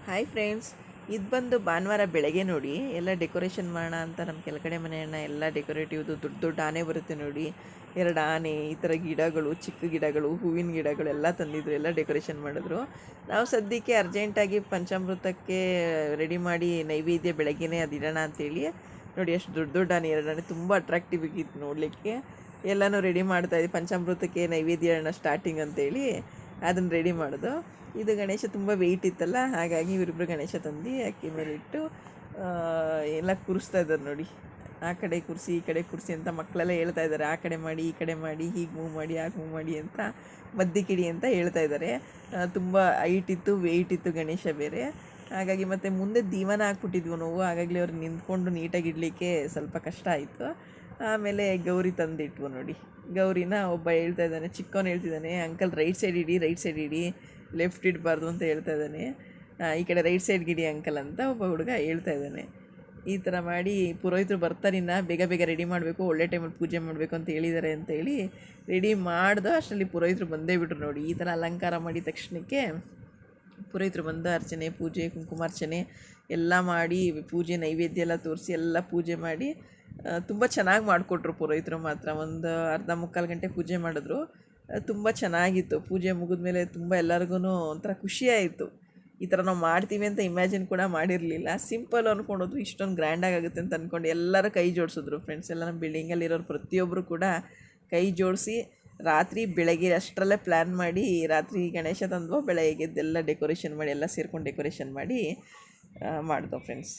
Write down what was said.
Hi friends, ಇದು ಬಂದು ಭಾನುವಾರ ಬೆಳಗ್ಗೆ ನೋಡಿ ಎಲ್ಲ ಡೆಕೋರೇಷನ್ ಮಾಡೋಣ ಅಂತ ನಮ್ಮ ಕೆಳಗಡೆ ಮನೆಯಣ್ಣ ಎಲ್ಲ ಡೆಕೋರೇಟಿವ್ದು ದೊಡ್ಡ ದೊಡ್ಡ ಆನೆ ಬರುತ್ತೆ ನೋಡಿ. 2 ಆನೆ, ಈ ಥರ ಗಿಡಗಳು, ಚಿಕ್ಕ ಗಿಡಗಳು, ಹೂವಿನ ಗಿಡಗಳು ಎಲ್ಲ ತಂದಿದ್ರು, ಎಲ್ಲ ಡೆಕೋರೇಷನ್ ಮಾಡಿದ್ರು. ನಾವು ಸದ್ಯಕ್ಕೆ ಅರ್ಜೆಂಟಾಗಿ ಪಂಚಾಮೃತಕ್ಕೆ ರೆಡಿ ಮಾಡಿ ನೈವೇದ್ಯ ಬೆಳಗ್ಗೆನೇ ಅದು ಇಡೋಣ ಅಂತೇಳಿ ನೋಡಿ. ಅಷ್ಟು ದೊಡ್ಡ ದೊಡ್ಡ ಆನೆ, 2 ಆನೆ ತುಂಬ ಅಟ್ರಾಕ್ಟಿವ್ ಆಗಿತ್ತು ನೋಡಲಿಕ್ಕೆ. ಎಲ್ಲನೂ ರೆಡಿ ಮಾಡ್ತಾಯಿದ್ವಿ, ಪಂಚಾಮೃತಕ್ಕೆ ನೈವೇದ್ಯ ಇಡೋಣ ಸ್ಟಾರ್ಟಿಂಗ್ ಅಂತೇಳಿ ಅದನ್ನು ರೆಡಿ ಮಾಡೋದು. ಇದು ಗಣೇಶ ತುಂಬ ವೆಯ್ಟ್ ಇತ್ತಲ್ಲ, ಹಾಗಾಗಿ ಇವರಿಬ್ಬರು ಗಣೇಶ ತಂದು ಅಕ್ಕಿ ಮೇಲೆ ಇಟ್ಟು ಎಲ್ಲ ಕೂರಿಸ್ತಾ ಇದ್ದಾರೆ ನೋಡಿ. ಆ ಕಡೆ ಕುರ್ಸಿ ಈ ಕಡೆ ಕುರ್ಸಿ ಅಂತ ಮಕ್ಕಳೆಲ್ಲ ಹೇಳ್ತಾ ಇದ್ದಾರೆ. ಆ ಕಡೆ ಮಾಡಿ ಈ ಕಡೆ ಮಾಡಿ, ಹೀಗೆ ಮೂವ್ ಮಾಡಿ ಹಾಗೆ ಮೂವ್ ಮಾಡಿ ಅಂತ, ಮದ್ದಿಕಿಡಿ ಅಂತ ಹೇಳ್ತಾ ಇದ್ದಾರೆ. ತುಂಬ ಹೈಟ್ ಇತ್ತು, ವೆಯ್ಟ್ ಇತ್ತು ಗಣೇಶ ಬೇರೆ. ಹಾಗಾಗಿ ಮತ್ತು ಮುಂದೆ ದೀವನ ಹಾಕ್ಬಿಟ್ಟಿದ್ವು ನಾವು, ಹಾಗಾಗಿ ಅವ್ರು ನಿಂತ್ಕೊಂಡು ನೀಟಾಗಿ ಇಡಲಿಕ್ಕೆ ಸ್ವಲ್ಪ ಕಷ್ಟ ಆಯಿತು. ಆಮೇಲೆ ಗೌರಿ ತಂದಿಟ್ವು ನೋಡಿ. ಗೌರಿನ ಒಬ್ಬ ಹೇಳ್ತಾ ಇದ್ದಾನೆ, ಚಿಕ್ಕವನು ಹೇಳ್ತಿದ್ದಾನೆ, ಅಂಕಲ್ ರೈಟ್ ಸೈಡ್ ಇಡಿ, ರೈಟ್ ಸೈಡ್ ಇಡಿ, ಲೆಫ್ಟ್ ಇಡಬಾರ್ದು ಅಂತ ಹೇಳ್ತಾ ಇದ್ದಾನೆ. ಈ ಕಡೆ ರೈಟ್ ಸೈಡ್ಗೆ ಇಡಿ ಅಂಕಲ್ ಅಂತ ಒಬ್ಬ ಹುಡುಗ ಹೇಳ್ತಾ ಇದ್ದಾನೆ. ಈ ಥರ ಮಾಡಿ ಪುರೋಹಿತರು ಬರ್ತಾರಿನ್ನ ಬೇಗ ಬೇಗ ರೆಡಿ ಮಾಡಬೇಕು, ಒಳ್ಳೆ ಟೈಮಲ್ಲಿ ಪೂಜೆ ಮಾಡಬೇಕು ಅಂತ ಹೇಳಿದ್ದಾರೆ ಅಂತೇಳಿ ರೆಡಿ ಮಾಡ್ದು. ಅಷ್ಟರಲ್ಲಿ ಪುರೋಹಿತರು ಬಂದೇ ಬಿಟ್ರು ನೋಡಿ. ಈ ಥರ ಅಲಂಕಾರ ಮಾಡಿದ ತಕ್ಷಣಕ್ಕೆ ಪುರೋಹಿತರು ಬಂದು ಅರ್ಚನೆ, ಪೂಜೆ, ಕುಂಕುಮಾರ್ಚನೆ ಎಲ್ಲ ಮಾಡಿ, ಪೂಜೆ ನೈವೇದ್ಯ ಎಲ್ಲ ತೋರಿಸಿ ಎಲ್ಲ ಪೂಜೆ ಮಾಡಿ ತುಂಬ ಚೆನ್ನಾಗಿ ಮಾಡಿಕೊಟ್ರು ಪುರೋಹಿತರು ಮಾತ್ರ. ಒಂದು ಅರ್ಧ ಮುಕ್ಕಾಲು ಗಂಟೆ ಪೂಜೆ ಮಾಡಿದ್ರು. ತುಂಬ ಚೆನ್ನಾಗಿತ್ತು. ಪೂಜೆ ಮುಗಿದ್ಮೇಲೆ ತುಂಬ ಎಲ್ಲರಿಗೂ ಒಂಥರ ಖುಷಿಯಾಯಿತು. ಈ ಥರ ನಾವು ಮಾಡ್ತೀವಿ ಅಂತ ಇಮ್ಯಾಜಿನ್ ಕೂಡ ಮಾಡಿರಲಿಲ್ಲ. ಸಿಂಪಲ್ ಅಂದ್ಕೊಂಡೋದು, ಇಷ್ಟೊಂದು ಗ್ರ್ಯಾಂಡಾಗಿ ಆಗುತ್ತೆ ಅಂತ ಅಂದ್ಕೊಂಡು ಎಲ್ಲರೂ ಕೈ ಜೋಡಿಸಿದ್ರು. ಫ್ರೆಂಡ್ಸ್ ಎಲ್ಲ ನಮ್ಮ ಬಿಲ್ಡಿಂಗಲ್ಲಿರೋರು ಪ್ರತಿಯೊಬ್ಬರು ಕೂಡ ಕೈ ಜೋಡಿಸಿ ರಾತ್ರಿ ಬೆಳಗ್ಗೆ ಅಷ್ಟರಲ್ಲೇ ಪ್ಲ್ಯಾನ್ ಮಾಡಿ, ರಾತ್ರಿ ಗಣೇಶ ತಂದ್ವೋ ಬೆಳಗ್ಗೆದ್ದೆಲ್ಲ ಡೆಕೋರೇಷನ್ ಮಾಡಿ, ಎಲ್ಲ ಸೇರ್ಕೊಂಡು ಡೆಕೋರೇಷನ್ ಮಾಡಿ ಮಾಡ್ದೋ ಫ್ರೆಂಡ್ಸ್.